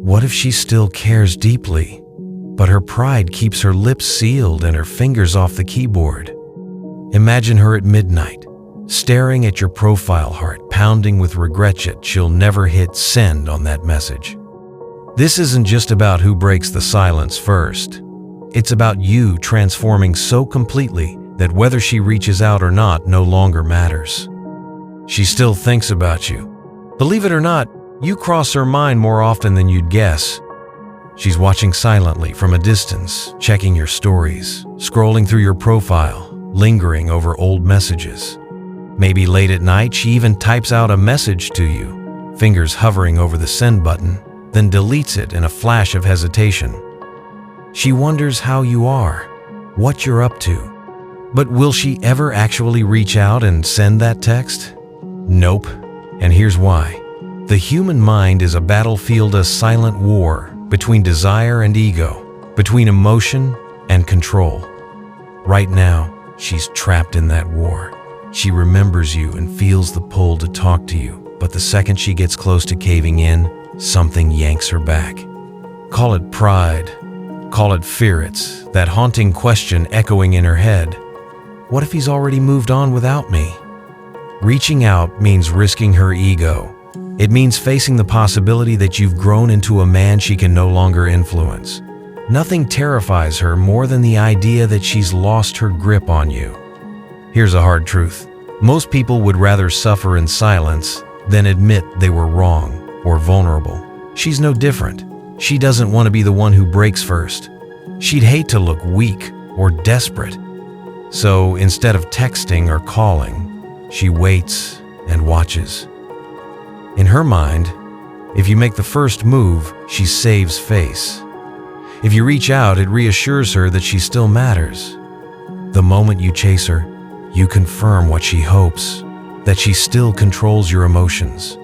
What if she still cares deeply, but her pride keeps her lips sealed and her fingers off the keyboard? Imagine her at midnight, staring at your profile, heart pounding with regret, yet she'll never hit send on that message. This isn't just about who breaks the silence first. It's about you transforming so completely that whether she reaches out or not no longer matters. She still thinks about you. Believe it or not, you cross her mind more often than you'd guess. She's watching silently from a distance, checking your stories, scrolling through your profile, lingering over old messages. Maybe late at night, she even types out a message to you, fingers hovering over the send button, then deletes it in a flash of hesitation. She wonders how you are, what you're up to. But will she ever actually reach out and send that text? Nope. And here's why. The human mind is a battlefield, a silent war between desire and ego, between emotion and control. Right now, she's trapped in that war. She remembers you and feels the pull to talk to you, but the second she gets close to caving in, something yanks her back. Call it pride, call it fear, it's that haunting question echoing in her head. What if he's already moved on without me? Reaching out means risking her ego. It means facing the possibility that you've grown into a man she can no longer influence. Nothing terrifies her more than the idea that she's lost her grip on you. Here's a hard truth. Most people would rather suffer in silence than admit they were wrong or vulnerable. She's no different. She doesn't want to be the one who breaks first. She'd hate to look weak or desperate. So instead of texting or calling, she waits and watches. In her mind, if you make the first move, she saves face. If you reach out, it reassures her that she still matters. The moment you chase her, you confirm what she hopes, that she still controls your emotions.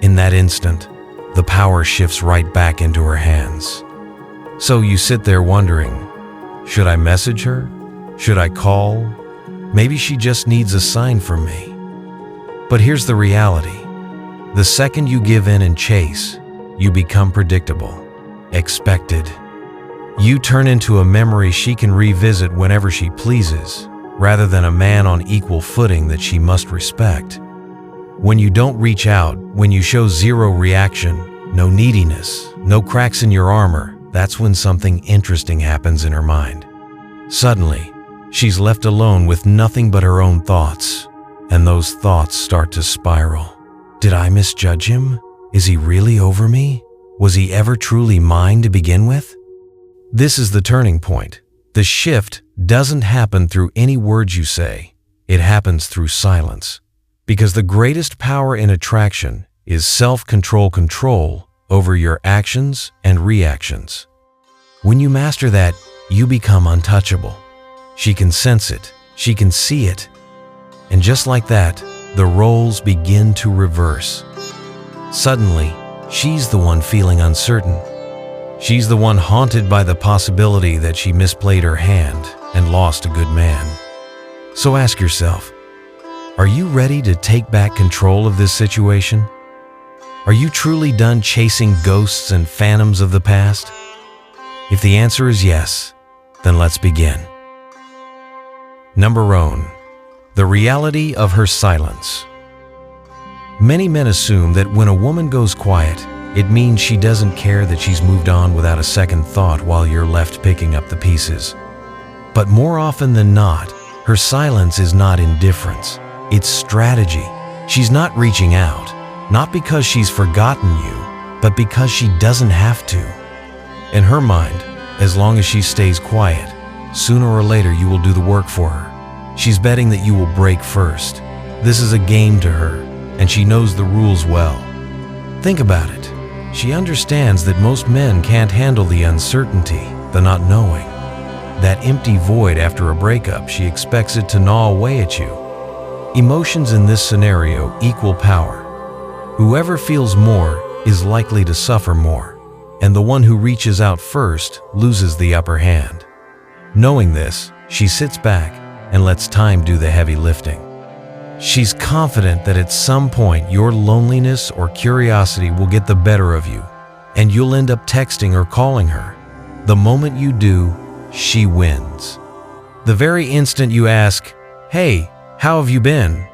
In that instant, the power shifts right back into her hands. So you sit there wondering, should I message her? Should I call? Maybe she just needs a sign from me. But here's the reality. The second you give in and chase, you become predictable, expected. You turn into a memory she can revisit whenever she pleases, rather than a man on equal footing that she must respect. When you don't reach out, when you show zero reaction, no neediness, no cracks in your armor, that's when something interesting happens in her mind. Suddenly, she's left alone with nothing but her own thoughts, and those thoughts start to spiral. Did I misjudge him? Is he really over me? Was he ever truly mine to begin with? This is the turning point. The shift doesn't happen through any words you say. It happens through silence. Because the greatest power in attraction is self-control over your actions and reactions. When you master that, you become untouchable. She can sense it. She can see it. And just like that, the roles begin to reverse. Suddenly, she's the one feeling uncertain. She's the one haunted by the possibility that she misplayed her hand and lost a good man. So ask yourself, are you ready to take back control of this situation? Are you truly done chasing ghosts and phantoms of the past? If the answer is yes, then let's begin. Number 1. The reality of her silence. Many men assume that when a woman goes quiet, it means she doesn't care, that she's moved on without a second thought while you're left picking up the pieces. But more often than not, her silence is not indifference. It's strategy. She's not reaching out, not because she's forgotten you, but because she doesn't have to. In her mind, as long as she stays quiet, sooner or later you will do the work for her. She's betting that you will break first. This is a game to her, and she knows the rules well. Think about it. She understands that most men can't handle the uncertainty, the not knowing. That empty void after a breakup, she expects it to gnaw away at you. Emotions in this scenario equal power. Whoever feels more is likely to suffer more, and the one who reaches out first loses the upper hand. Knowing this, she sits back and lets time do the heavy lifting. She's confident that at some point your loneliness or curiosity will get the better of you, and you'll end up texting or calling her. The moment you do, she wins. The very instant you ask, "Hey, how have you been?"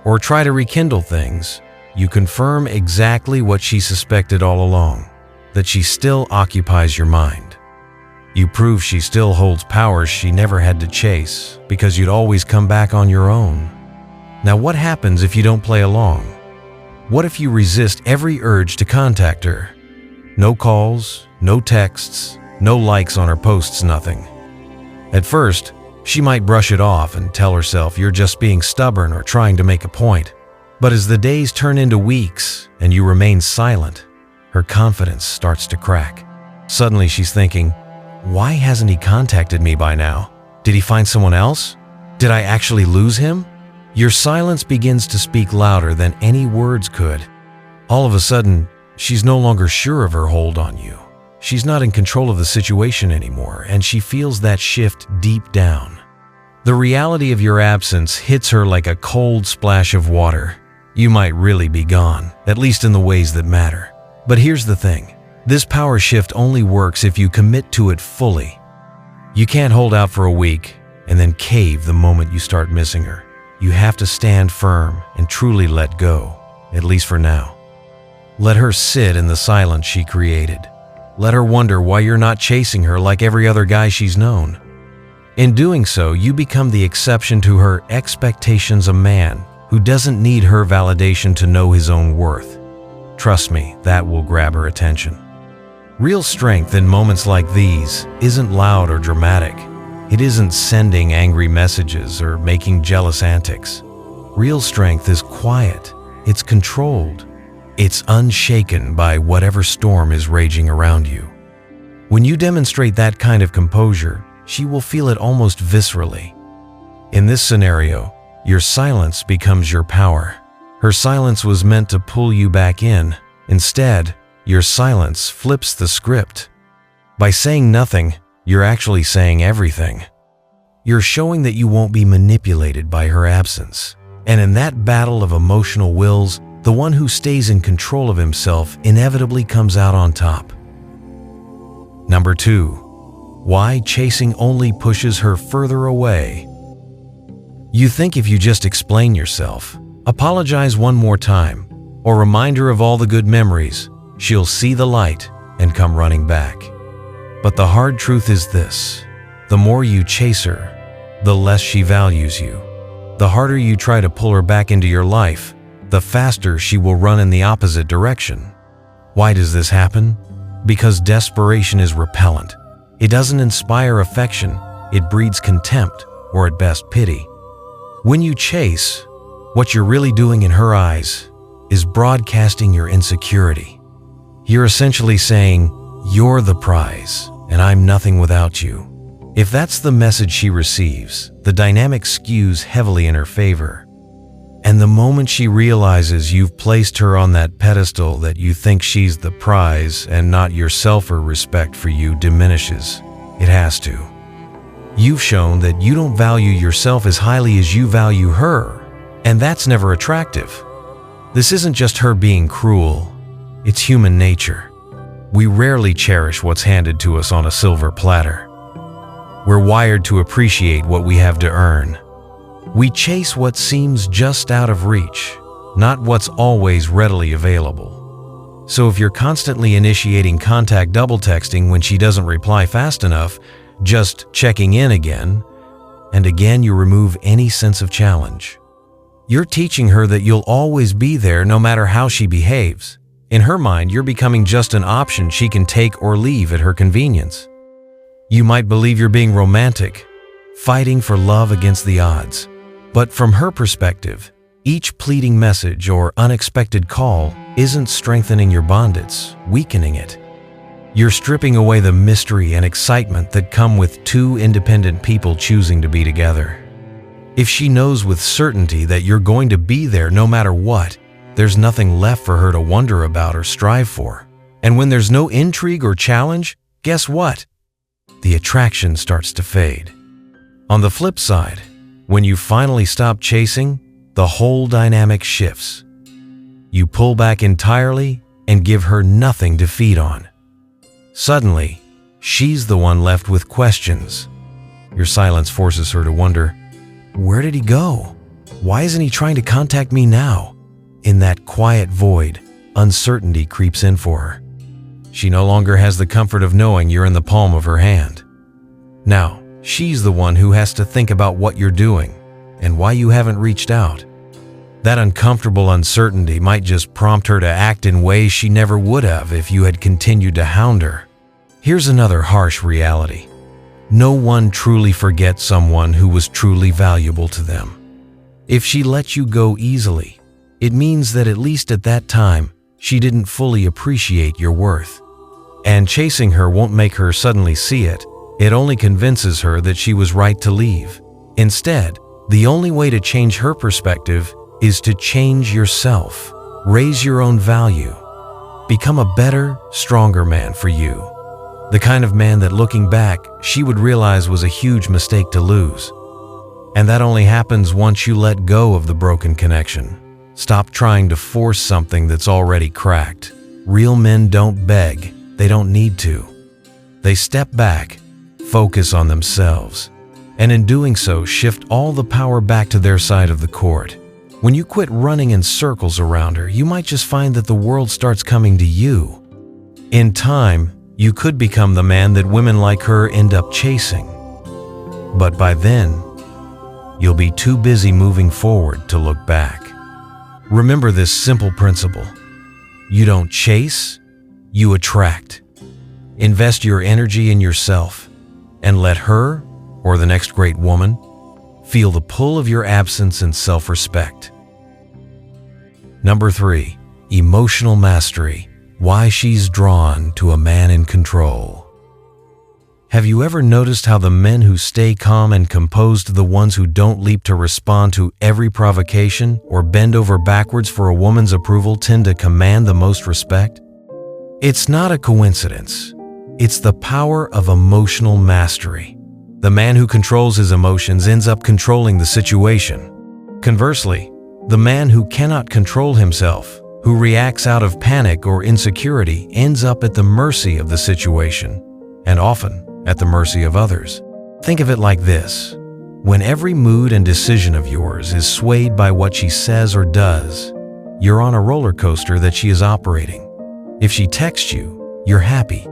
or try to rekindle things, you confirm exactly what she suspected all along, that she still occupies your mind. You prove she still holds powers she never had to chase because you'd always come back on your own. Now, what happens if you don't play along? What if you resist every urge to contact her? No calls, no texts, no likes on her posts, nothing. At first, she might brush it off and tell herself you're just being stubborn or trying to make a point. But as the days turn into weeks and you remain silent, her confidence starts to crack. Suddenly she's thinking, "Why hasn't he contacted me by now? Did he find someone else? Did I actually lose him?" Your silence begins to speak louder than any words could. All of a sudden, she's no longer sure of her hold on you. She's not in control of the situation anymore, and she feels that shift deep down. The reality of your absence hits her like a cold splash of water. You might really be gone, at least in the ways that matter. But here's the thing. This power shift only works if you commit to it fully. You can't hold out for a week and then cave the moment you start missing her. You have to stand firm and truly let go, at least for now. Let her sit in the silence she created. Let her wonder why you're not chasing her like every other guy she's known. In doing so, you become the exception to her expectations, a man who doesn't need her validation to know his own worth. Trust me, that will grab her attention. Real strength in moments like these isn't loud or dramatic. It isn't sending angry messages or making jealous antics. Real strength is quiet. It's controlled. It's unshaken by whatever storm is raging around you. When you demonstrate that kind of composure, she will feel it almost viscerally. In this scenario, your silence becomes your power. Her silence was meant to pull you back in. Instead, your silence flips the script. By saying nothing, you're actually saying everything. You're showing that you won't be manipulated by her absence. And in that battle of emotional wills, the one who stays in control of himself inevitably comes out on top. Number 2. Why chasing only pushes her further away. You think if you just explain yourself, apologize one more time, or remind her of all the good memories, she'll see the light and come running back. But the hard truth is this: the more you chase her, the less she values you. The harder you try to pull her back into your life, the faster she will run in the opposite direction. Why does this happen? Because desperation is repellent. It doesn't inspire affection, it breeds contempt, or at best pity. When you chase, what you're really doing in her eyes is broadcasting your insecurity. You're essentially saying, "You're the prize, and I'm nothing without you." If that's the message she receives, the dynamic skews heavily in her favor. And the moment she realizes you've placed her on that pedestal that you think she's the prize and not yourself, her respect for you diminishes. It has to. You've shown that you don't value yourself as highly as you value her, and that's never attractive. This isn't just her being cruel, it's human nature. We rarely cherish what's handed to us on a silver platter. We're wired to appreciate what we have to earn. We chase what seems just out of reach, not what's always readily available. So if you're constantly initiating contact, double texting when she doesn't reply fast enough, just checking in again, and again, you remove any sense of challenge. You're teaching her that you'll always be there no matter how she behaves. In her mind, you're becoming just an option she can take or leave at her convenience. You might believe you're being romantic, fighting for love against the odds. But from her perspective, each pleading message or unexpected call isn't strengthening your bond, it's weakening it. You're stripping away the mystery and excitement that come with two independent people choosing to be together. If she knows with certainty that you're going to be there no matter what, there's nothing left for her to wonder about or strive for. And when there's no intrigue or challenge, guess what? The attraction starts to fade. On the flip side, when you finally stop chasing, the whole dynamic shifts. You pull back entirely, and give her nothing to feed on. Suddenly, she's the one left with questions. Your silence forces her to wonder, where did he go? Why isn't he trying to contact me now? In that quiet void, uncertainty creeps in for her. She no longer has the comfort of knowing you're in the palm of her hand. Now, she's the one who has to think about what you're doing and why you haven't reached out. That uncomfortable uncertainty might just prompt her to act in ways she never would have if you had continued to hound her. Here's another harsh reality. No one truly forgets someone who was truly valuable to them. If she let you go easily, it means that at least at that time, she didn't fully appreciate your worth. And chasing her won't make her suddenly see it. It only convinces her that she was right to leave. Instead, the only way to change her perspective is to change yourself. Raise your own value. Become a better, stronger man for you. The kind of man that looking back, she would realize was a huge mistake to lose. And that only happens once you let go of the broken connection. Stop trying to force something that's already cracked. Real men don't beg. They don't need to. They step back, focus on themselves, and in doing so, shift all the power back to their side of the court. When you quit running in circles around her, you might just find that the world starts coming to you. In time, you could become the man that women like her end up chasing. But by then, you'll be too busy moving forward to look back. Remember this simple principle. You don't chase, you attract. Invest your energy in yourself and let her, or the next great woman, feel the pull of your absence and self-respect. Number 3, emotional mastery. Why she's drawn to a man in control. Have you ever noticed how the men who stay calm and composed are the ones who don't leap to respond to every provocation or bend over backwards for a woman's approval tend to command the most respect? It's not a coincidence. It's the power of emotional mastery. The man who controls his emotions ends up controlling the situation. Conversely, the man who cannot control himself, who reacts out of panic or insecurity, ends up at the mercy of the situation, and often at the mercy of others. Think of it like this. When every mood and decision of yours is swayed by what she says or does, you're on a roller coaster that she is operating. If she texts you, you're happy.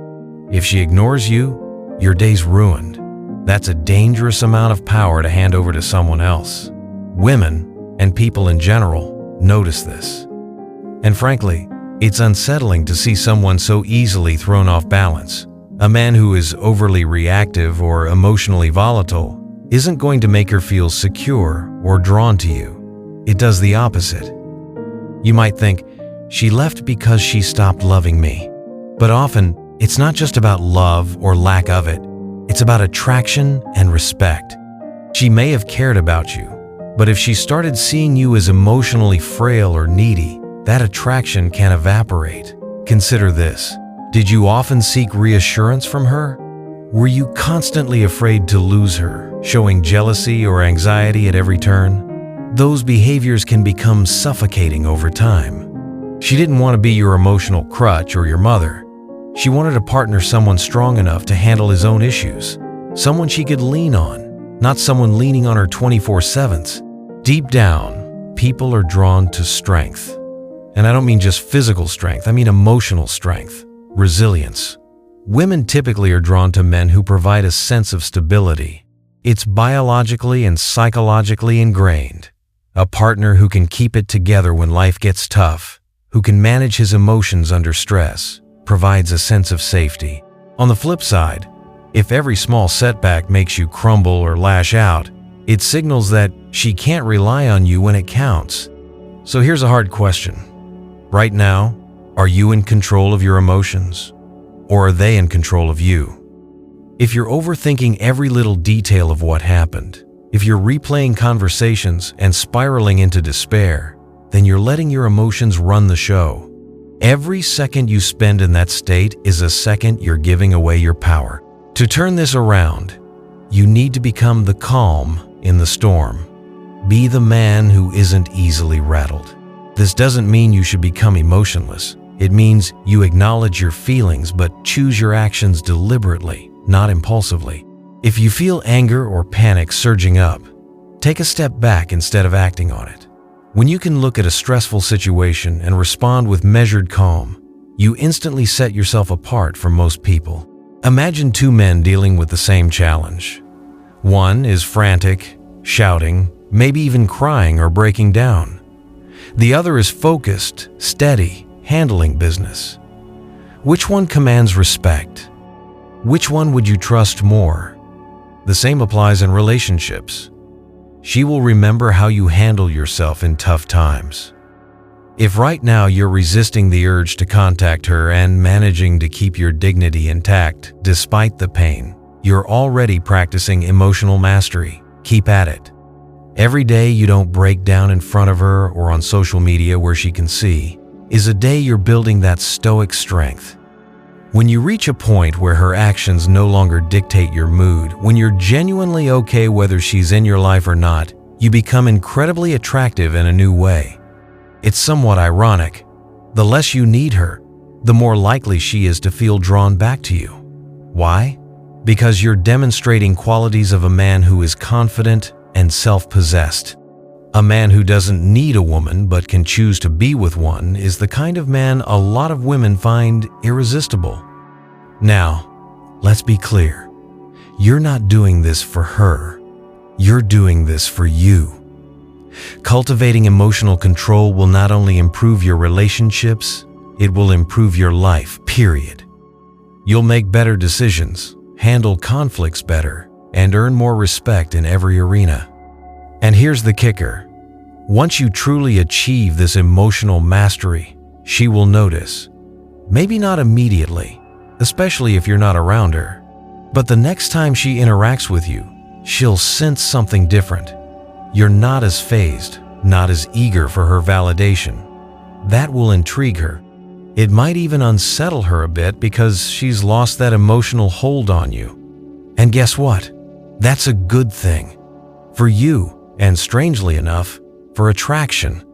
If she ignores you, your day's ruined. That's a dangerous amount of power to hand over to someone else. Women, and people in general, notice this. And frankly, it's unsettling to see someone so easily thrown off balance. A man who is overly reactive or emotionally volatile isn't going to make her feel secure or drawn to you. It does the opposite. You might think, she left because she stopped loving me. But often, it's not just about love or lack of it. It's about attraction and respect. She may have cared about you, but if she started seeing you as emotionally frail or needy, that attraction can evaporate. Consider this. Did you often seek reassurance from her? Were you constantly afraid to lose her, showing jealousy or anxiety at every turn? Those behaviors can become suffocating over time. She didn't want to be your emotional crutch or your mother. She wanted a partner, someone strong enough to handle his own issues, someone she could lean on, not someone leaning on her 24/7. Deep down, people are drawn to strength. And I don't mean just physical strength, I mean emotional strength, resilience. Women typically are drawn to men who provide a sense of stability. It's biologically and psychologically ingrained. A partner who can keep it together when life gets tough, who can manage his emotions under stress, provides a sense of safety. On the flip side, if every small setback makes you crumble or lash out, it signals that she can't rely on you when it counts. So here's a hard question. Right now, are you in control of your emotions? Or are they in control of you? If you're overthinking every little detail of what happened, if you're replaying conversations and spiraling into despair, then you're letting your emotions run the show. Every second you spend in that state is a second you're giving away your power. To turn this around, you need to become the calm in the storm. Be the man who isn't easily rattled. This doesn't mean you should become emotionless. It means you acknowledge your feelings but choose your actions deliberately, not impulsively. If you feel anger or panic surging up, take a step back instead of acting on it. When you can look at a stressful situation and respond with measured calm, you instantly set yourself apart from most people. Imagine two men dealing with the same challenge. One is frantic, shouting, maybe even crying or breaking down. The other is focused, steady, handling business. Which one commands respect? Which one would you trust more? The same applies in relationships. She will remember how you handle yourself in tough times. If right now you're resisting the urge to contact her and managing to keep your dignity intact despite the pain, you're already practicing emotional mastery. Keep at it. Every day you don't break down in front of her or on social media where she can see is a day you're building that stoic strength. When you reach a point where her actions no longer dictate your mood, when you're genuinely okay whether she's in your life or not, you become incredibly attractive in a new way. It's somewhat ironic. The less you need her, the more likely she is to feel drawn back to you. Why? Because you're demonstrating qualities of a man who is confident and self-possessed. A man who doesn't need a woman but can choose to be with one is the kind of man a lot of women find irresistible. Now, let's be clear. You're not doing this for her. You're doing this for you. Cultivating emotional control will not only improve your relationships, it will improve your life, period. You'll make better decisions, handle conflicts better, and earn more respect in every arena. And here's the kicker. Once you truly achieve this emotional mastery, she will notice. Maybe not immediately, especially if you're not around her, but the next time she interacts with you, she'll sense something different. You're not as fazed, not as eager for her validation. That will intrigue her. It might even unsettle her a bit because she's lost that emotional hold on you. And guess what? That's a good thing. For you, and strangely enough, for attraction.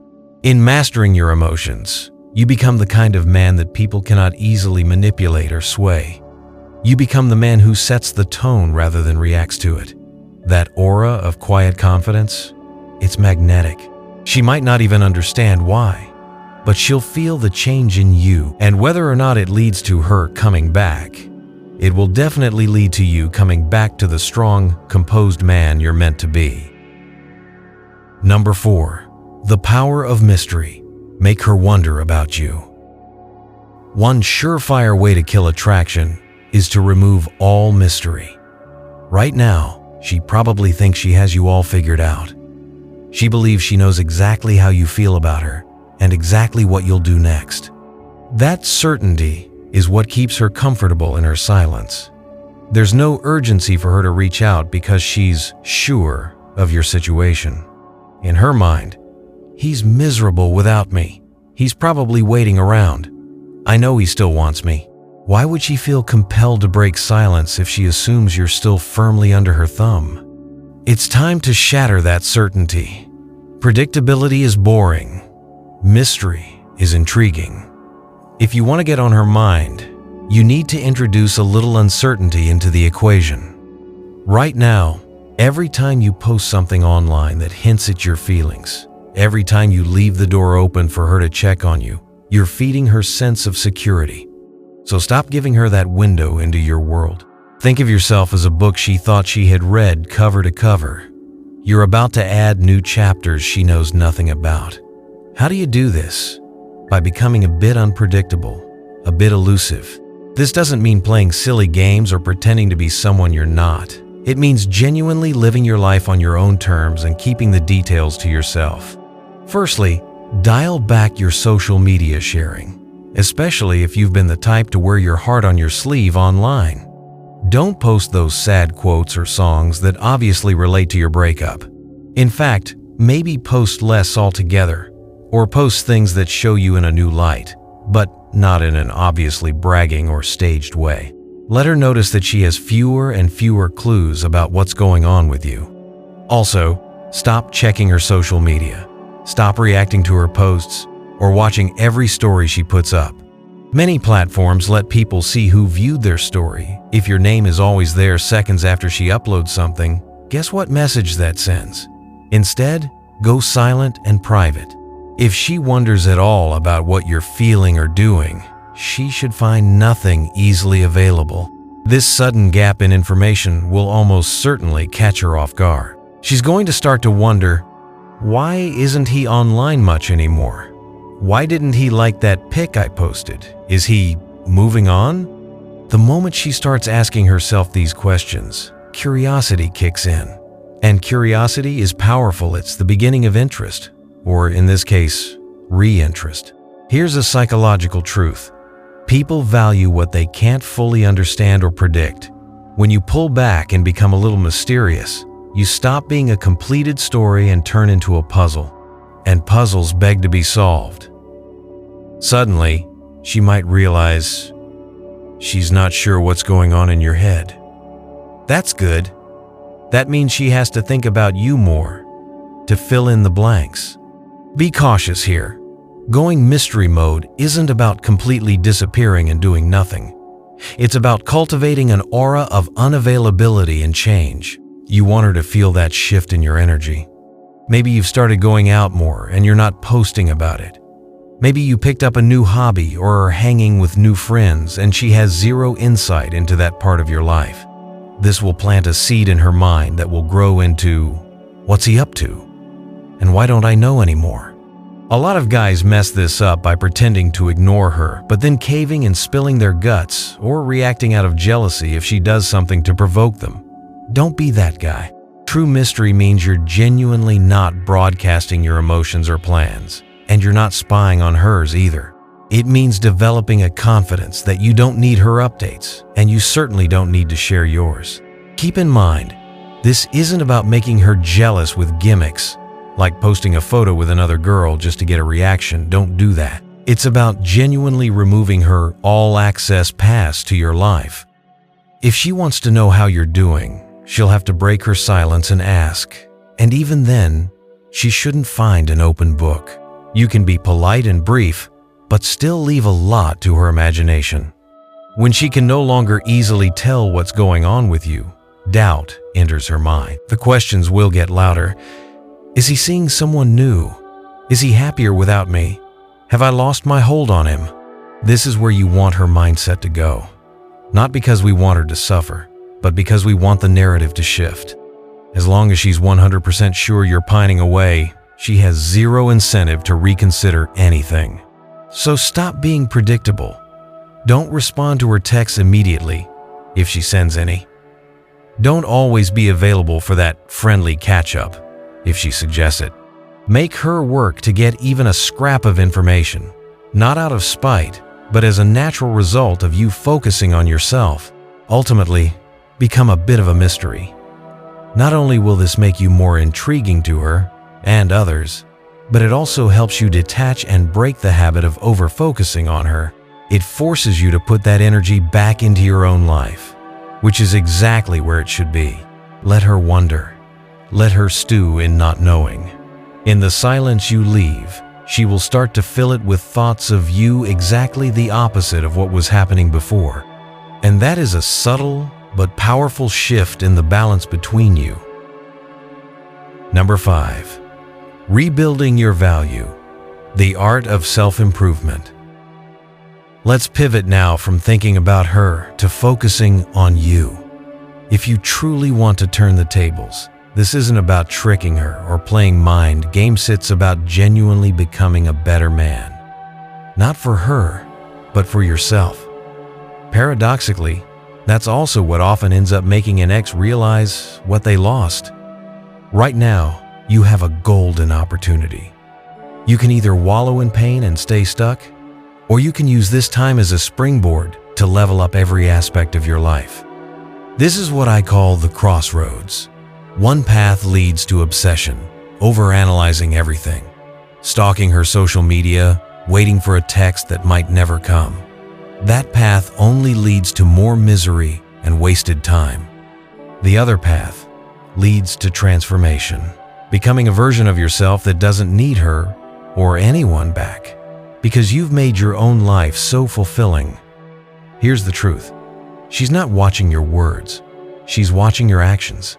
In mastering your emotions, you become the kind of man that people cannot easily manipulate or sway. You become the man who sets the tone rather than reacts to it. That aura of quiet confidence, it's magnetic. She might not even understand why, but she'll feel the change in you, and whether or not it leads to her coming back, it will definitely lead to you coming back to the strong, composed man you're meant to be. Number 4. The power of mystery. Make her wonder about you. One surefire way to kill attraction is to remove all mystery. Right now, she probably thinks she has you all figured out. She believes she knows exactly how you feel about her and exactly what you'll do next. That certainty is what keeps her comfortable in her silence. There's no urgency for her to reach out because she's sure of your situation. In her mind, he's miserable without me. He's probably waiting around. I know he still wants me. Why would she feel compelled to break silence if she assumes you're still firmly under her thumb? It's time to shatter that certainty. Predictability is boring. Mystery is intriguing. If you want to get on her mind, you need to introduce a little uncertainty into the equation. Right now, every time you post something online that hints at your feelings, every time you leave the door open for her to check on you, you're feeding her sense of security. So stop giving her that window into your world. Think of yourself as a book she thought she had read cover to cover. You're about to add new chapters she knows nothing about. How do you do this? By becoming a bit unpredictable, a bit elusive. This doesn't mean playing silly games or pretending to be someone you're not. It means genuinely living your life on your own terms and keeping the details to yourself. Firstly, dial back your social media sharing, especially if you've been the type to wear your heart on your sleeve online. Don't post those sad quotes or songs that obviously relate to your breakup. In fact, maybe post less altogether, or post things that show you in a new light, but not in an obviously bragging or staged way. Let her notice that she has fewer and fewer clues about what's going on with you. Also, stop checking her social media. Stop reacting to her posts or watching every story she puts up. Many platforms let people see who viewed their story. If your name is always there seconds after she uploads something, guess what message that sends? Instead, go silent and private. If she wonders at all about what you're feeling or doing, she should find nothing easily available. This sudden gap in information will almost certainly catch her off guard. She's going to start to wonder, why isn't he online much anymore? Why didn't he like that pic I posted? Is he moving on? The moment she starts asking herself these questions, curiosity kicks in. And curiosity is powerful. It's the beginning of interest, or in this case, re-interest. Here's a psychological truth. People value what they can't fully understand or predict. When you pull back and become a little mysterious, you stop being a completed story and turn into a puzzle. And puzzles beg to be solved. Suddenly, she might realize she's not sure what's going on in your head. That's good. That means she has to think about you more, to fill in the blanks. Be cautious here. Going mystery mode isn't about completely disappearing and doing nothing. It's about cultivating an aura of unavailability and change. You want her to feel that shift in your energy. Maybe you've started going out more and you're not posting about it. Maybe you picked up a new hobby or are hanging with new friends and she has zero insight into that part of your life. This will plant a seed in her mind that will grow into, what's he up to? And why don't I know anymore? A lot of guys mess this up by pretending to ignore her, but then caving and spilling their guts or reacting out of jealousy if she does something to provoke them. Don't be that guy. True mystery means you're genuinely not broadcasting your emotions or plans, and you're not spying on hers either. It means developing a confidence that you don't need her updates, and you certainly don't need to share yours. Keep in mind, this isn't about making her jealous with gimmicks, like posting a photo with another girl just to get a reaction. Don't do that. It's about genuinely removing her all-access pass to your life. If she wants to know how you're doing, she'll have to break her silence and ask. And even then, she shouldn't find an open book. You can be polite and brief, but still leave a lot to her imagination. When she can no longer easily tell what's going on with you, doubt enters her mind. The questions will get louder. Is he seeing someone new? Is he happier without me? Have I lost my hold on him? This is where you want her mindset to go. Not because we want her to suffer, but because we want the narrative to shift. As long as she's 100% sure you're pining away, she has zero incentive to reconsider anything. So stop being predictable. Don't respond to her texts immediately, if she sends any. Don't always be available for that friendly catch-up, if she suggests it. Make her work to get even a scrap of information, not out of spite, but as a natural result of you focusing on yourself. Ultimately, become a bit of a mystery. Not only will this make you more intriguing to her and others, but it also helps you detach and break the habit of over-focusing on her. It forces you to put that energy back into your own life, which is exactly where it should be. Let her wonder. Let her stew in not knowing. In the silence you leave, she will start to fill it with thoughts of you exactly the opposite of what was happening before. And that is a subtle but powerful shift in the balance between you. Number 5. Rebuilding your value. The art of self-improvement. Let's pivot now from thinking about her to focusing on you. If you truly want to turn the tables, this isn't about tricking her or playing mind games. It's about genuinely becoming a better man. Not for her, but for yourself. Paradoxically, that's also what often ends up making an ex realize what they lost. Right now, you have a golden opportunity. You can either wallow in pain and stay stuck, or you can use this time as a springboard to level up every aspect of your life. This is what I call the crossroads. One path leads to obsession, overanalyzing everything, stalking her social media, waiting for a text that might never come. That path only leads to more misery and wasted time. The other path leads to transformation, becoming a version of yourself that doesn't need her or anyone back, because you've made your own life so fulfilling. Here's the truth. She's not watching your words. She's watching your actions.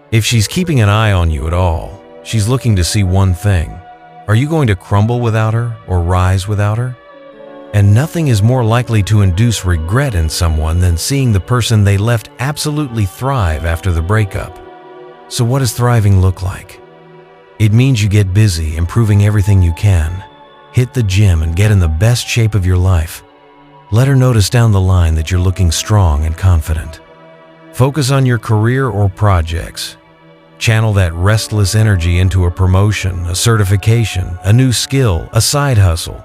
If she's keeping an eye on you at all, she's looking to see one thing. Are you going to crumble without her or rise without her? And nothing is more likely to induce regret in someone than seeing the person they left absolutely thrive after the breakup. So what does thriving look like? It means you get busy improving everything you can. Hit the gym and get in the best shape of your life. Let her notice down the line that you're looking strong and confident. Focus on your career or projects. Channel that restless energy into a promotion, a certification, a new skill, a side hustle.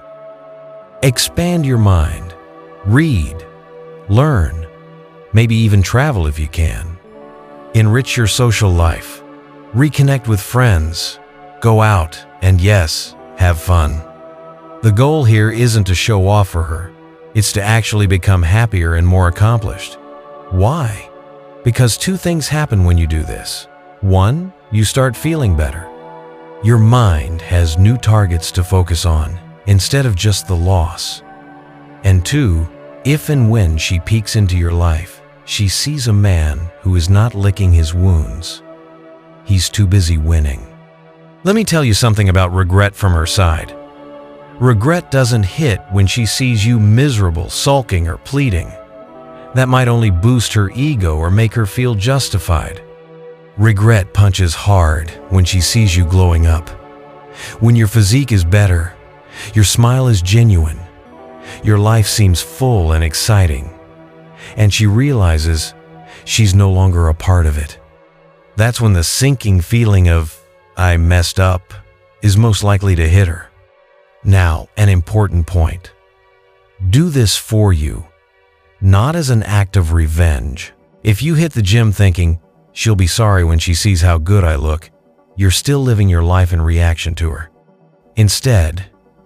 Expand your mind. Read. Learn. Maybe even travel if you can. Enrich your social life. Reconnect with friends. Go out and, yes, have fun. The goal here isn't to show off for her. It's to actually become happier and more accomplished. Why? Because two things happen when you do this. One, you start feeling better. Your mind has new targets to focus on instead of just the loss. And two, if and when she peeks into your life, she sees a man who is not licking his wounds. He's too busy winning. Let me tell you something about regret from her side. Regret doesn't hit when she sees you miserable, sulking, or pleading. That might only boost her ego or make her feel justified. Regret punches hard when she sees you glowing up. When your physique is better, your smile is genuine, your life seems full and exciting, and she realizes she's no longer a part of it. That's when the sinking feeling of, "I messed up," is most likely to hit her. Now, an important point. Do this for you, not as an act of revenge. If you hit the gym thinking, "She'll be sorry when she sees how good I look," you're still living your life in reaction to her. Instead,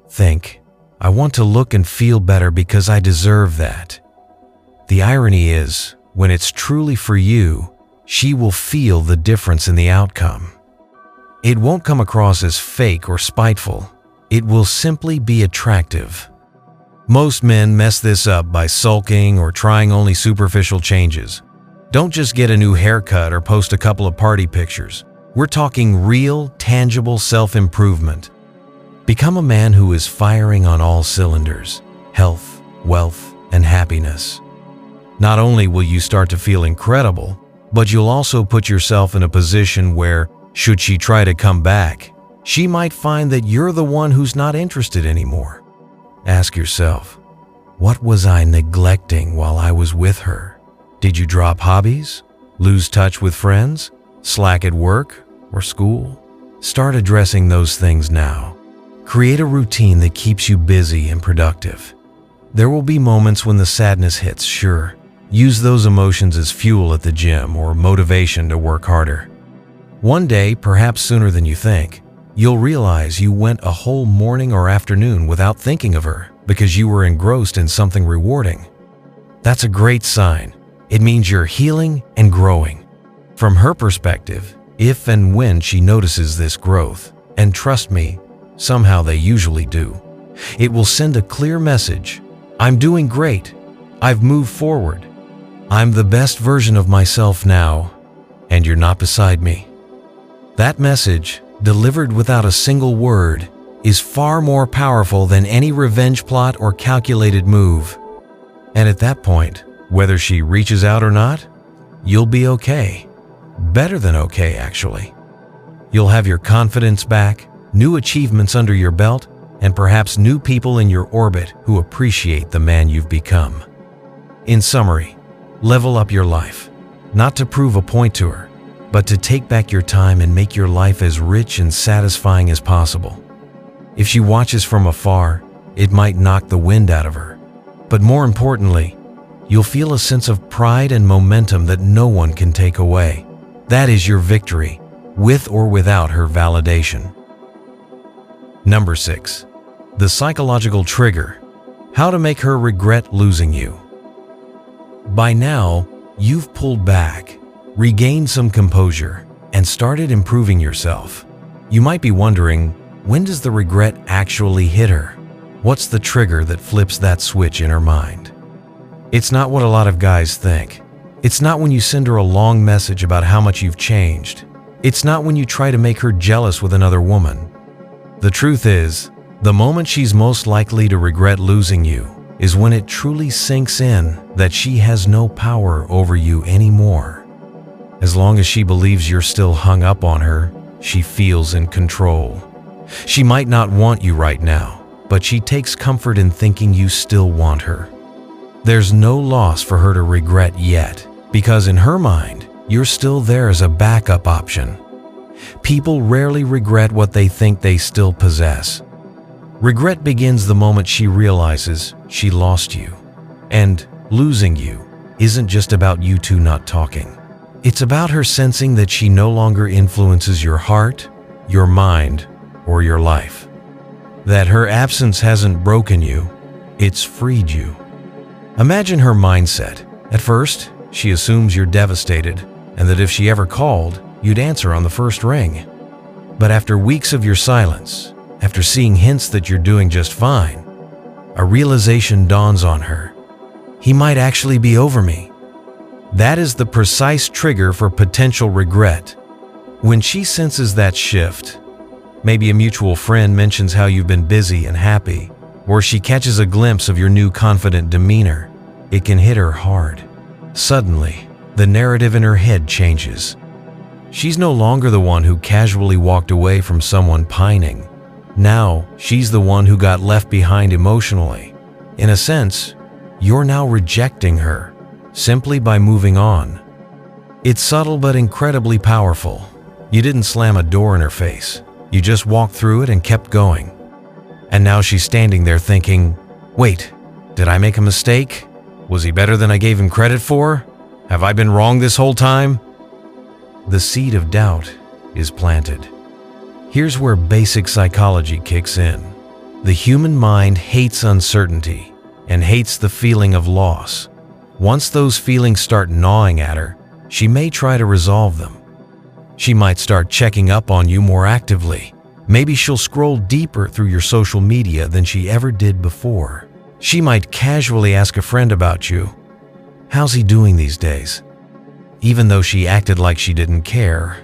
think, "I want to look and feel better because I deserve that." The irony is, when it's truly for you, she will feel the difference in the outcome. It won't come across as fake or spiteful. It will simply be attractive. Most men mess this up by sulking or trying only superficial changes. Don't just get a new haircut or post a couple of party pictures. We're talking real, tangible self-improvement. Become a man who is firing on all cylinders: health, wealth, and happiness. Not only will you start to feel incredible, but you'll also put yourself in a position where, should she try to come back, she might find that you're the one who's not interested anymore. Ask yourself, what was I neglecting while I was with her? Did you drop hobbies? Lose touch with friends? Slack at work or school? Start addressing those things now. Create a routine that keeps you busy and productive. There will be moments when the sadness hits, sure. Use those emotions as fuel at the gym or motivation to work harder. One day, perhaps sooner than you think, you'll realize you went a whole morning or afternoon without thinking of her because you were engrossed in something rewarding. That's a great sign. It means you're healing and growing. From her perspective, if and when she notices this growth, and trust me, somehow they usually do, it will send a clear message. I'm doing great. I've moved forward. I'm the best version of myself now, and you're not beside me. That message, delivered without a single word, is far more powerful than any revenge plot or calculated move. And at that point, whether she reaches out or not, you'll be okay. Better than okay, actually. You'll have your confidence back, new achievements under your belt, and perhaps new people in your orbit who appreciate the man you've become. In summary, level up your life, not to prove a point to her, but to take back your time and make your life as rich and satisfying as possible. If she watches from afar, it might knock the wind out of her. But more importantly, you'll feel a sense of pride and momentum that no one can take away. That is your victory, with or without her validation. Number 6. The psychological trigger. How to make her regret losing you. By now, you've pulled back, regained some composure, and started improving yourself. You might be wondering, when does the regret actually hit her? What's the trigger that flips that switch in her mind? It's not what a lot of guys think. It's not when you send her a long message about how much you've changed. It's not when you try to make her jealous with another woman. The truth is, the moment she's most likely to regret losing you is when it truly sinks in that she has no power over you anymore. As long as she believes you're still hung up on her, she feels in control. She might not want you right now, but she takes comfort in thinking you still want her. There's no loss for her to regret yet, because in her mind, you're still there as a backup option. People rarely regret what they think they still possess. Regret begins the moment she realizes she lost you. And losing you isn't just about you two not talking. It's about her sensing that she no longer influences your heart, your mind, or your life. That her absence hasn't broken you, it's freed you. Imagine her mindset. At first, she assumes you're devastated and that if she ever called, you'd answer on the first ring. But after weeks of your silence, after seeing hints that you're doing just fine, a realization dawns on her. He might actually be over me. That is the precise trigger for potential regret. When she senses that shift, maybe a mutual friend mentions how you've been busy and happy, or she catches a glimpse of your new confident demeanor, it can hit her hard. Suddenly, the narrative in her head changes. She's no longer the one who casually walked away from someone pining. Now, she's the one who got left behind emotionally. In a sense, you're now rejecting her, simply by moving on. It's subtle but incredibly powerful. You didn't slam a door in her face. You just walked through it and kept going. And now she's standing there thinking, wait, did I make a mistake? Was he better than I gave him credit for? Have I been wrong this whole time? The seed of doubt is planted. Here's where basic psychology kicks in. The human mind hates uncertainty and hates the feeling of loss. Once those feelings start gnawing at her, she may try to resolve them. She might start checking up on you more actively. Maybe she'll scroll deeper through your social media than she ever did before. She might casually ask a friend about you. How's he doing these days? Even though she acted like she didn't care.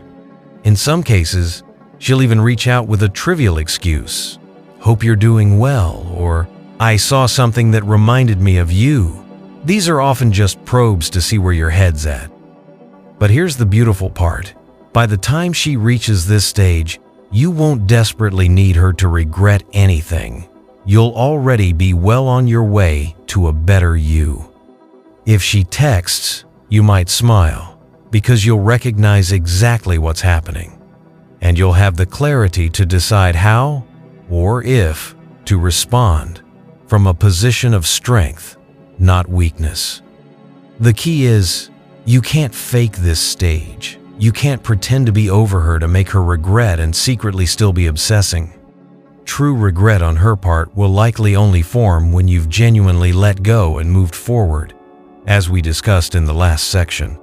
In some cases, she'll even reach out with a trivial excuse. Hope you're doing well, or I saw something that reminded me of you. These are often just probes to see where your head's at. But here's the beautiful part. By the time she reaches this stage, you won't desperately need her to regret anything. You'll already be well on your way to a better you. If she texts, you might smile, because you'll recognize exactly what's happening. And you'll have the clarity to decide how, or if, to respond from a position of strength, not weakness. The key is, you can't fake this stage. You can't pretend to be over her to make her regret and secretly still be obsessing. True regret on her part will likely only form when you've genuinely let go and moved forward, as we discussed in the last section.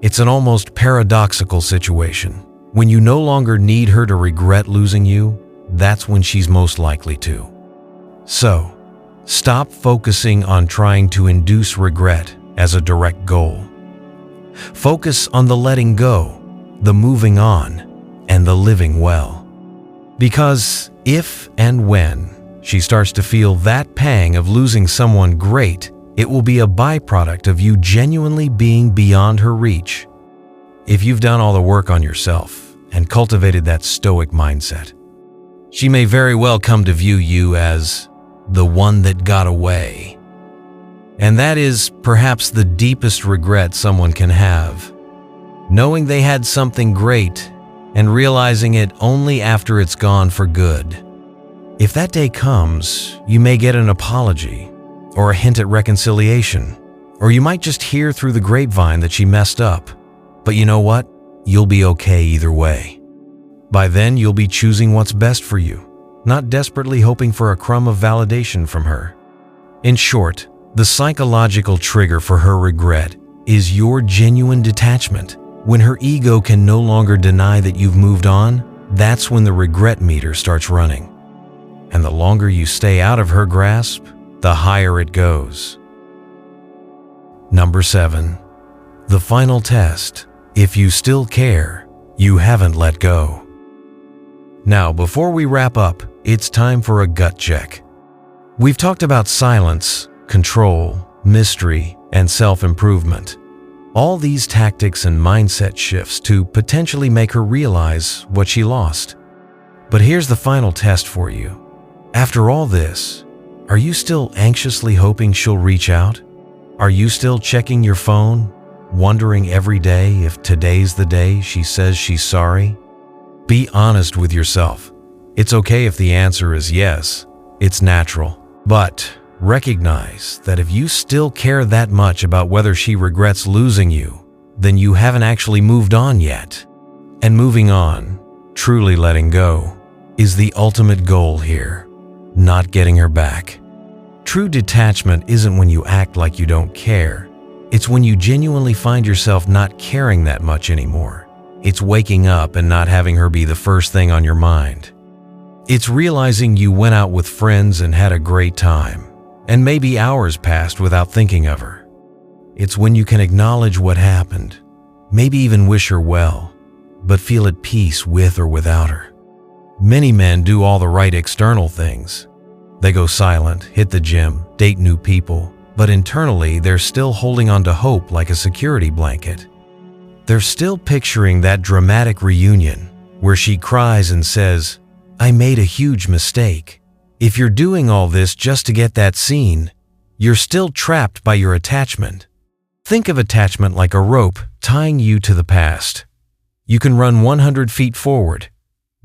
It's an almost paradoxical situation. When you no longer need her to regret losing you, that's when she's most likely to. So, stop focusing on trying to induce regret as a direct goal. Focus on the letting go, the moving on, and the living well. Because if and when she starts to feel that pang of losing someone great, it will be a byproduct of you genuinely being beyond her reach. If you've done all the work on yourself and cultivated that stoic mindset, she may very well come to view you as the one that got away. And that is perhaps the deepest regret someone can have, knowing they had something great and realizing it only after it's gone for good. If that day comes, you may get an apology or a hint at reconciliation, or you might just hear through the grapevine that she messed up. But you know what? You'll be okay either way. By then, you'll be choosing what's best for you, not desperately hoping for a crumb of validation from her. In short, the psychological trigger for her regret is your genuine detachment. When her ego can no longer deny that you've moved on, that's when the regret meter starts running. And the longer you stay out of her grasp, the higher it goes. Number 7. The final test. If you still care, you haven't let go. Now, before we wrap up, it's time for a gut check. We've talked about silence, control, mystery, and self-improvement. All these tactics and mindset shifts to potentially make her realize what she lost. But here's the final test for you. After all this, are you still anxiously hoping she'll reach out? Are you still checking your phone, wondering every day if today's the day she says she's sorry? Be honest with yourself. It's okay if the answer is yes. It's natural. But recognize that if you still care that much about whether she regrets losing you, then you haven't actually moved on yet. And moving on, truly letting go, is the ultimate goal here. Not getting her back. True detachment isn't when you act like you don't care. It's when you genuinely find yourself not caring that much anymore. It's waking up and not having her be the first thing on your mind. It's realizing you went out with friends and had a great time, and maybe hours passed without thinking of her. It's when you can acknowledge what happened, maybe even wish her well, but feel at peace with or without her. Many men do all the right external things. They go silent, hit the gym, date new people, but internally they're still holding on to hope like a security blanket. They're still picturing that dramatic reunion where she cries and says, "I made a huge mistake." If you're doing all this just to get that scene, you're still trapped by your attachment. Think of attachment like a rope tying you to the past. You can run 100 feet forward,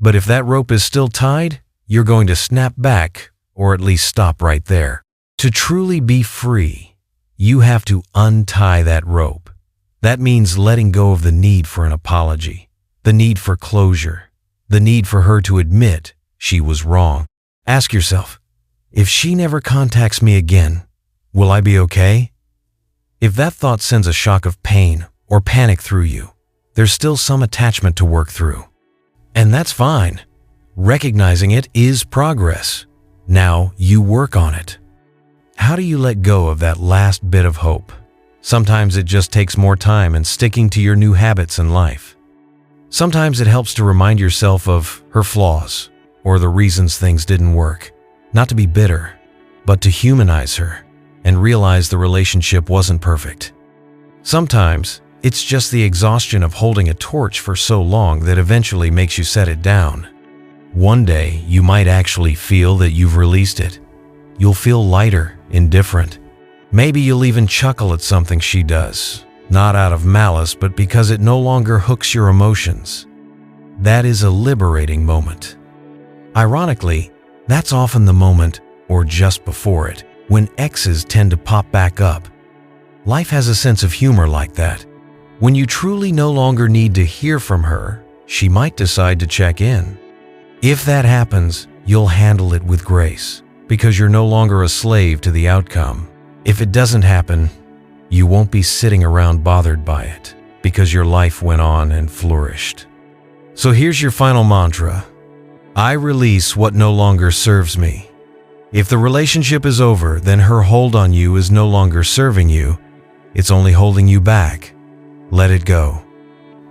but if that rope is still tied, you're going to snap back or at least stop right there. To truly be free, you have to untie that rope. That means letting go of the need for an apology, the need for closure, the need for her to admit she was wrong. Ask yourself, if she never contacts me again, will I be okay? If that thought sends a shock of pain or panic through you, there's still some attachment to work through. And that's fine. Recognizing it is progress. Now you work on it. How do you let go of that last bit of hope? Sometimes it just takes more time and sticking to your new habits in life. Sometimes it helps to remind yourself of her flaws or the reasons things didn't work. Not to be bitter, but to humanize her and realize the relationship wasn't perfect. Sometimes it's just the exhaustion of holding a torch for so long that eventually makes you set it down. One day, you might actually feel that you've released it. You'll feel lighter, indifferent. Maybe you'll even chuckle at something she does, not out of malice, but because it no longer hooks your emotions. That is a liberating moment. Ironically, that's often the moment, or just before it, when exes tend to pop back up. Life has a sense of humor like that. When you truly no longer need to hear from her, she might decide to check in. If that happens, you'll handle it with grace, because you're no longer a slave to the outcome. If it doesn't happen, you won't be sitting around bothered by it, because your life went on and flourished. So here's your final mantra. I release what no longer serves me. If the relationship is over, then her hold on you is no longer serving you. It's only holding you back. Let it go.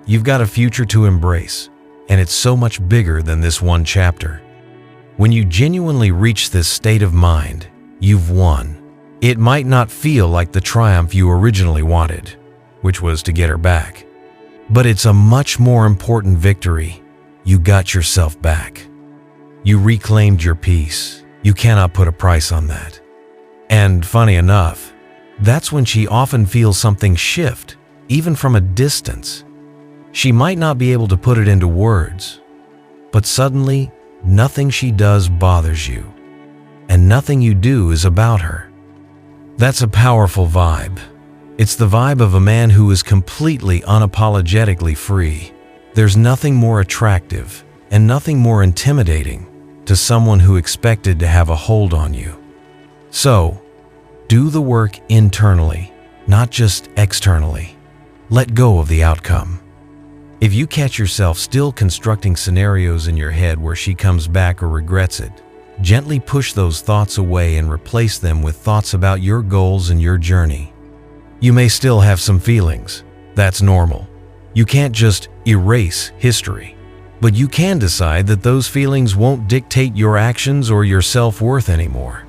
You've got a future to embrace, and it's so much bigger than this one chapter. When you genuinely reach this state of mind, you've won. It might not feel like the triumph you originally wanted, which was to get her back, but it's a much more important victory. You got yourself back. You reclaimed your peace. You cannot put a price on that. And funny enough, that's when she often feels something shift, even from a distance. She might not be able to put it into words, but suddenly, nothing she does bothers you, and nothing you do is about her. That's a powerful vibe. It's the vibe of a man who is completely unapologetically free. There's nothing more attractive and nothing more intimidating to someone who expected to have a hold on you. So, do the work internally, not just externally. Let go of the outcome. If you catch yourself still constructing scenarios in your head where she comes back or regrets it, Gently push those thoughts away and replace them with thoughts about your goals and your journey. You may still have some feelings. That's normal. You can't just erase history. But you can decide that those feelings won't dictate your actions or your self-worth anymore.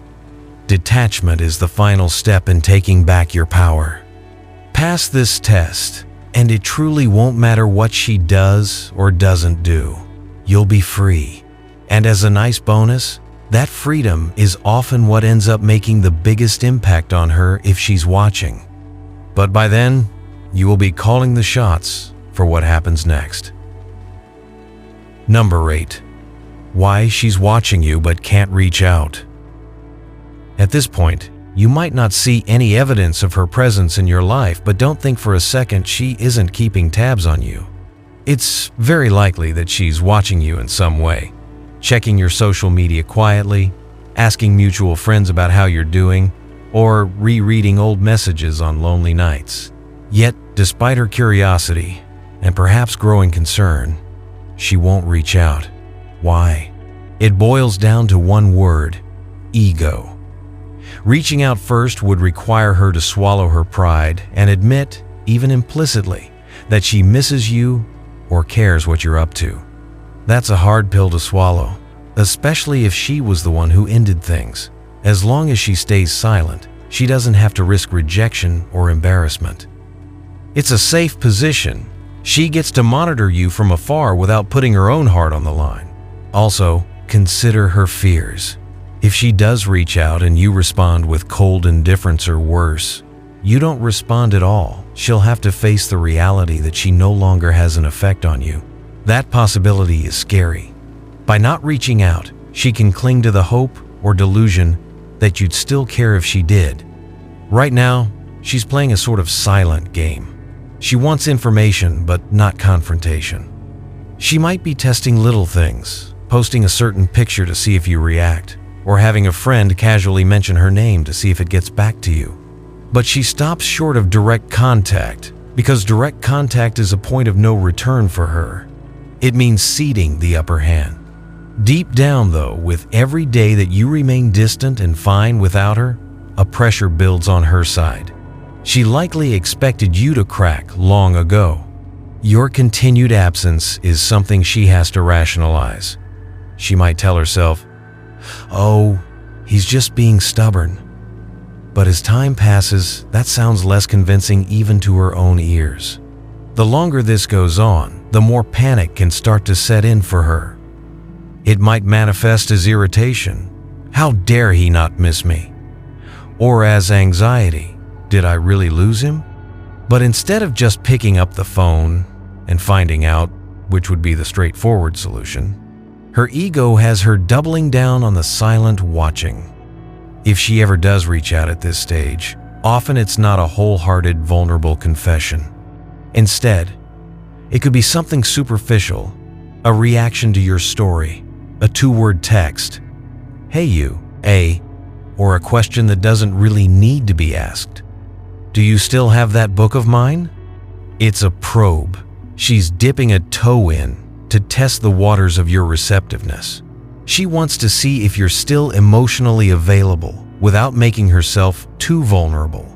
Detachment is the final step in taking back your power. Pass this test, and it truly won't matter what she does or doesn't do. You'll be free. And as a nice bonus, that freedom is often what ends up making the biggest impact on her if she's watching. But by then, you will be calling the shots for what happens next. Number 8. Why she's watching you but can't reach out. At this point, you might not see any evidence of her presence in your life, but don't think for a second she isn't keeping tabs on you. It's very likely that she's watching you in some way, checking your social media quietly, asking mutual friends about how you're doing, or rereading old messages on lonely nights. Yet, despite her curiosity and perhaps growing concern, she won't reach out. Why? It boils down to one word: ego. Reaching out first would require her to swallow her pride and admit, even implicitly, that she misses you or cares what you're up to. That's a hard pill to swallow, especially if she was the one who ended things. As long as she stays silent, she doesn't have to risk rejection or embarrassment. It's a safe position. She gets to monitor you from afar without putting her own heart on the line. Also, consider her fears. If she does reach out and you respond with cold indifference or worse, you don't respond at all, she'll have to face the reality that she no longer has an effect on you. That possibility is scary. By not reaching out, she can cling to the hope or delusion that you'd still care if she did. Right now, she's playing a sort of silent game. She wants information, but not confrontation. She might be testing little things, posting a certain picture to see if you react, or having a friend casually mention her name to see if it gets back to you. But she stops short of direct contact, because direct contact is a point of no return for her. It means ceding the upper hand. Deep down, though, with every day that you remain distant and fine without her, a pressure builds on her side. She likely expected you to crack long ago. Your continued absence is something she has to rationalize. She might tell herself, "Oh, he's just being stubborn." But as time passes, that sounds less convincing even to her own ears. The longer this goes on, the more panic can start to set in for her. It might manifest as irritation. How dare he not miss me? Or as anxiety. Did I really lose him? But instead of just picking up the phone and finding out, which would be the straightforward solution, her ego has her doubling down on the silent watching. If she ever does reach out at this stage, often it's not a wholehearted, vulnerable confession. Instead, it could be something superficial, a reaction to your story, a two-word text, "Hey you, A," or a question that doesn't really need to be asked. "Do you still have that book of mine?" It's a probe. She's dipping a toe in to test the waters of your receptiveness. She wants to see if you're still emotionally available without making herself too vulnerable.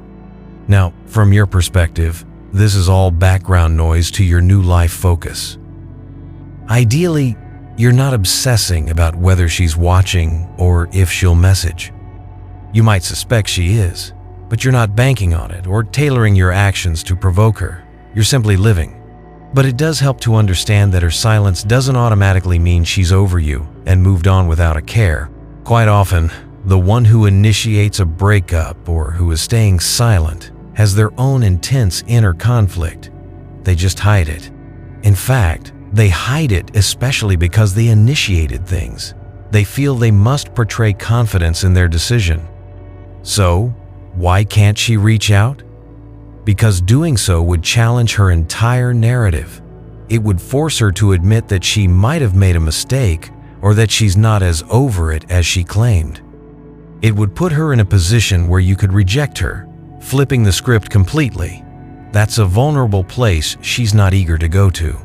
Now, from your perspective, this is all background noise to your new life focus. Ideally, you're not obsessing about whether she's watching or if she'll message. You might suspect she is, but you're not banking on it or tailoring your actions to provoke her. You're simply living. But it does help to understand that her silence doesn't automatically mean she's over you and moved on without a care. Quite often, the one who initiates a breakup or who is staying silent has their own intense inner conflict. They just hide it. In fact, they hide it especially because they initiated things. They feel they must portray confidence in their decision. So, why can't she reach out? Because doing so would challenge her entire narrative. It would force her to admit that she might have made a mistake or that she's not as over it as she claimed. It would put her in a position where you could reject her, flipping the script completely. That's a vulnerable place she's not eager to go to.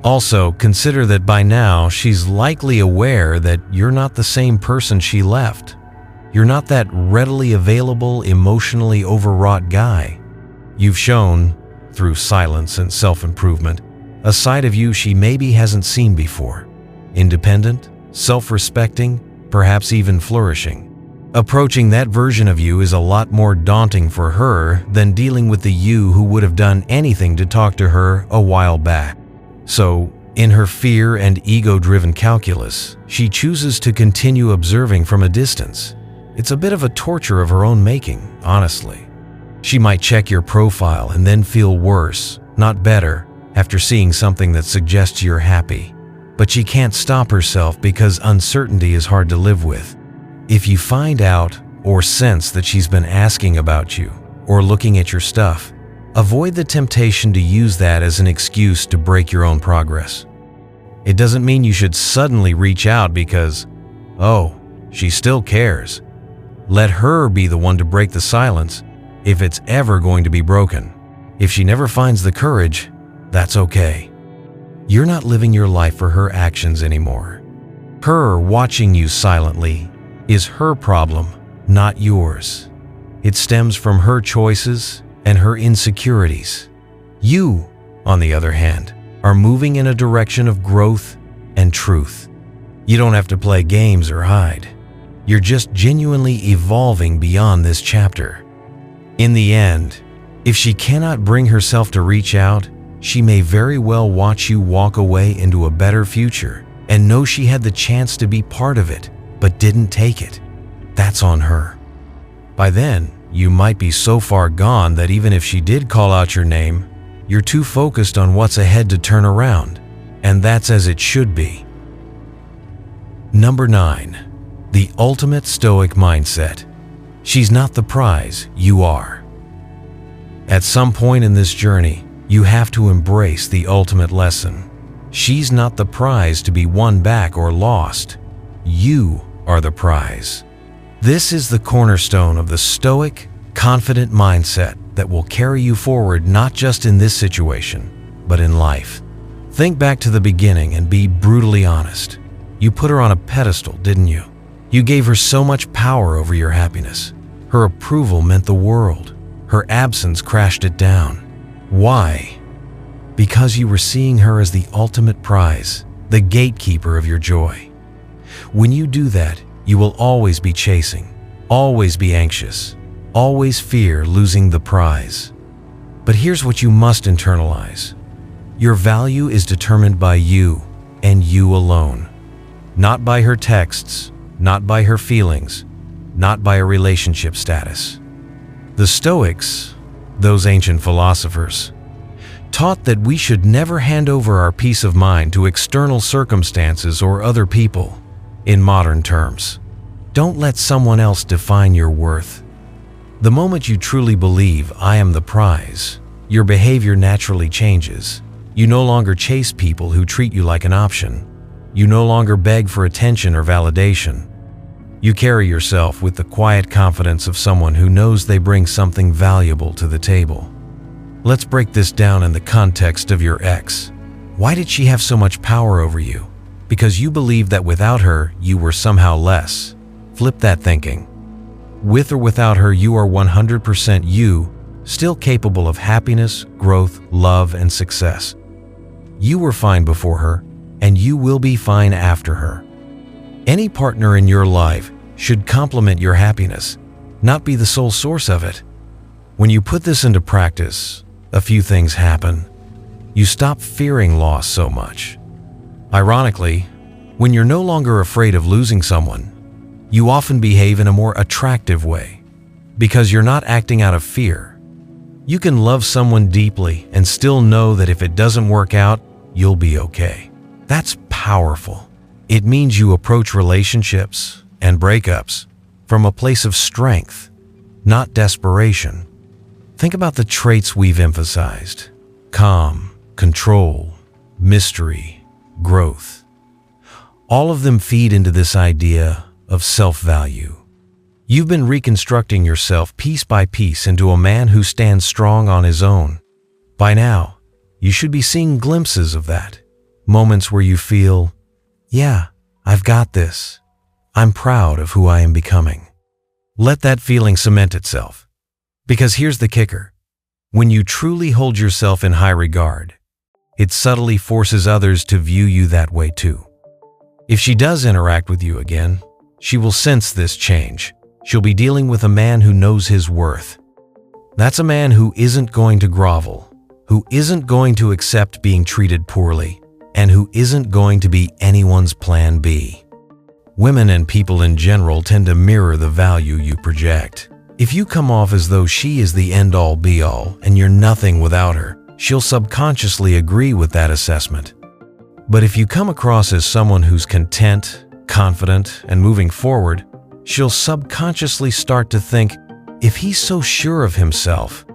Also, consider that by now she's likely aware that you're not the same person she left. You're not that readily available, emotionally overwrought guy. You've shown, through silence and self-improvement, a side of you she maybe hasn't seen before. Independent, self-respecting, perhaps even flourishing. Approaching that version of you is a lot more daunting for her than dealing with the you who would have done anything to talk to her a while back. So, in her fear and ego-driven calculus, she chooses to continue observing from a distance. It's a bit of a torture of her own making, honestly. She might check your profile and then feel worse, not better, after seeing something that suggests you're happy. But she can't stop herself because uncertainty is hard to live with. If you find out or sense that she's been asking about you or looking at your stuff, avoid the temptation to use that as an excuse to break your own progress. It doesn't mean you should suddenly reach out because, oh, she still cares. Let her be the one to break the silence if it's ever going to be broken. If she never finds the courage, that's okay. You're not living your life for her actions anymore. Her watching you silently is her problem, not yours. It stems from her choices and her insecurities. You, on the other hand, are moving in a direction of growth and truth. You don't have to play games or hide. You're just genuinely evolving beyond this chapter. In the end, if she cannot bring herself to reach out, she may very well watch you walk away into a better future and know she had the chance to be part of it, but didn't take it. That's on her. By then, you might be so far gone that even if she did call out your name, you're too focused on what's ahead to turn around, and that's as it should be. Number 9. The ultimate Stoic mindset. She's not the prize, you are. At some point in this journey, you have to embrace the ultimate lesson. She's not the prize to be won back or lost. You are the prize. This is the cornerstone of the Stoic, confident mindset that will carry you forward not just in this situation, but in life. Think back to the beginning and be brutally honest. You put her on a pedestal, didn't you? You gave her so much power over your happiness. Her approval meant the world. Her absence crashed it down. Why? Because you were seeing her as the ultimate prize, the gatekeeper of your joy. When you do that, you will always be chasing, always be anxious, always fear losing the prize. But here's what you must internalize. Your value is determined by you and you alone. Not by her texts, not by her feelings, not by a relationship status. The Stoics, those ancient philosophers, taught that we should never hand over our peace of mind to external circumstances or other people. In modern terms, don't let someone else define your worth. The moment you truly believe I am the prize, your behavior naturally changes. You no longer chase people who treat you like an option. You no longer beg for attention or validation. You carry yourself with the quiet confidence of someone who knows they bring something valuable to the table. Let's break this down in the context of your ex. Why did she have so much power over you? Because you believed that without her, you were somehow less. Flip that thinking. With or without her, you are 100% you, still capable of happiness, growth, love, and success. You were fine before her, and you will be fine after her. Any partner in your life should complement your happiness, not be the sole source of it. When you put this into practice, a few things happen. You stop fearing loss so much. Ironically, when you're no longer afraid of losing someone, you often behave in a more attractive way because you're not acting out of fear. You can love someone deeply and still know that if it doesn't work out, you'll be okay. That's powerful. It means you approach relationships and breakups from a place of strength, not desperation. Think about the traits we've emphasized: calm, control, mystery, growth. All of them feed into this idea of self-value. You've been reconstructing yourself piece by piece into a man who stands strong on his own. By now, you should be seeing glimpses of that. Moments where you feel, yeah, I've got this. I'm proud of who I am becoming. Let that feeling cement itself. Because here's the kicker. When you truly hold yourself in high regard, it subtly forces others to view you that way too. If she does interact with you again, she will sense this change. She'll be dealing with a man who knows his worth. That's a man who isn't going to grovel, who isn't going to accept being treated poorly, and who isn't going to be anyone's plan B. Women and people in general tend to mirror the value you project. If you come off as though she is the end-all be-all and you're nothing without her, she'll subconsciously agree with that assessment. But if you come across as someone who's content, confident, and moving forward, she'll subconsciously start to think, if he's so sure of himself,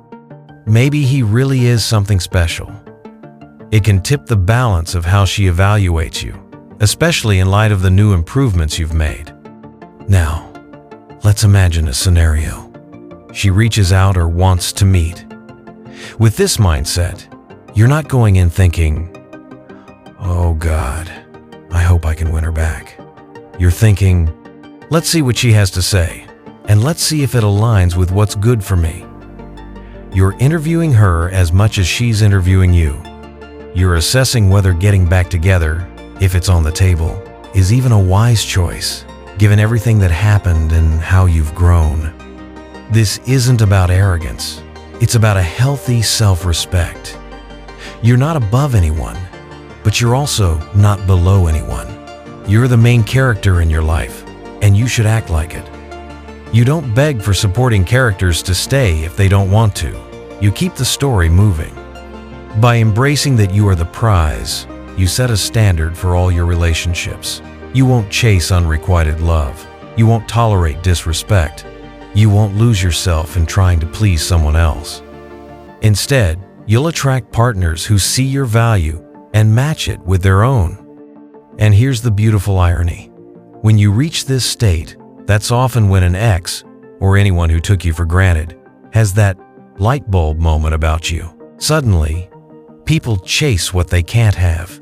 maybe he really is something special. It can tip the balance of how she evaluates you, especially in light of the new improvements you've made. Now, let's imagine a scenario. She reaches out or wants to meet. With this mindset, you're not going in thinking, oh God, I hope I can win her back. You're thinking, let's see what she has to say, and let's see if it aligns with what's good for me. You're interviewing her as much as she's interviewing you. You're assessing whether getting back together, if it's on the table, is even a wise choice, given everything that happened and how you've grown. This isn't about arrogance. It's about a healthy self-respect. You're not above anyone, but you're also not below anyone. You're the main character in your life, and you should act like it. You don't beg for supporting characters to stay if they don't want to. You keep the story moving. By embracing that you are the prize, you set a standard for all your relationships. You won't chase unrequited love. You won't tolerate disrespect. You won't lose yourself in trying to please someone else. Instead, you'll attract partners who see your value and match it with their own. And here's the beautiful irony. When you reach this state, that's often when an ex, or anyone who took you for granted, has that light bulb moment about you. Suddenly, people chase what they can't have.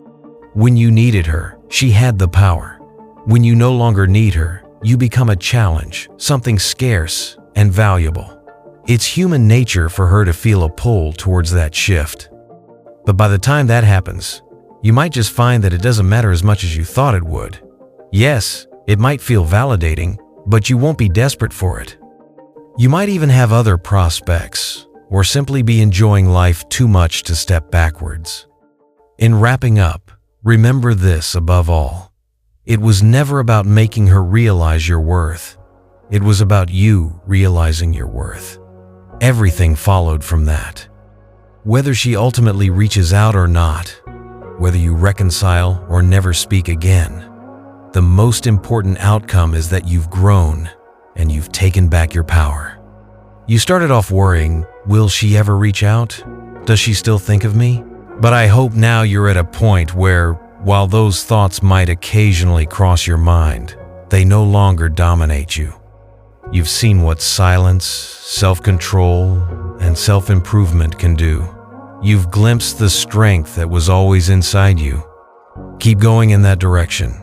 When you needed her, she had the power. When you no longer need her, you become a challenge, something scarce and valuable. It's human nature for her to feel a pull towards that shift. But by the time that happens, you might just find that it doesn't matter as much as you thought it would. Yes, it might feel validating, but you won't be desperate for it. You might even have other prospects, or simply be enjoying life too much to step backwards. In wrapping up, remember this above all. It was never about making her realize your worth. It was about you realizing your worth. Everything followed from that. Whether she ultimately reaches out or not, whether you reconcile or never speak again, the most important outcome is that you've grown and you've taken back your power. You started off worrying, will she ever reach out? Does she still think of me? But I hope now you're at a point where, while those thoughts might occasionally cross your mind, they no longer dominate you. You've seen what silence, self-control, and self-improvement can do. You've glimpsed the strength that was always inside you. Keep going in that direction.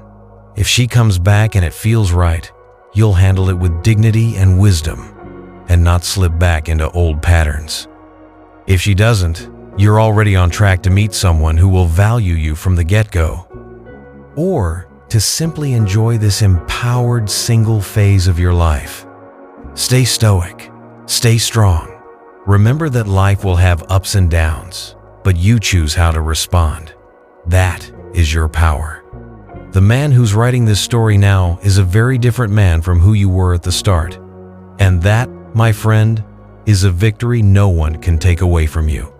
If she comes back and it feels right, you'll handle it with dignity and wisdom, and not slip back into old patterns. If she doesn't, you're already on track to meet someone who will value you from the get-go, or to simply enjoy this empowered single phase of your life. Stay stoic, stay strong. Remember that life will have ups and downs, but you choose how to respond. That is your power. The man who's writing this story now is a very different man from who you were at the start. And that, my friend, is a victory no one can take away from you.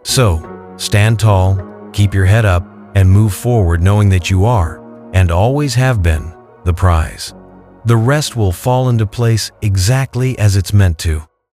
So, stand tall, keep your head up, and move forward knowing that you are, and always have been, the prize. The rest will fall into place exactly as it's meant to.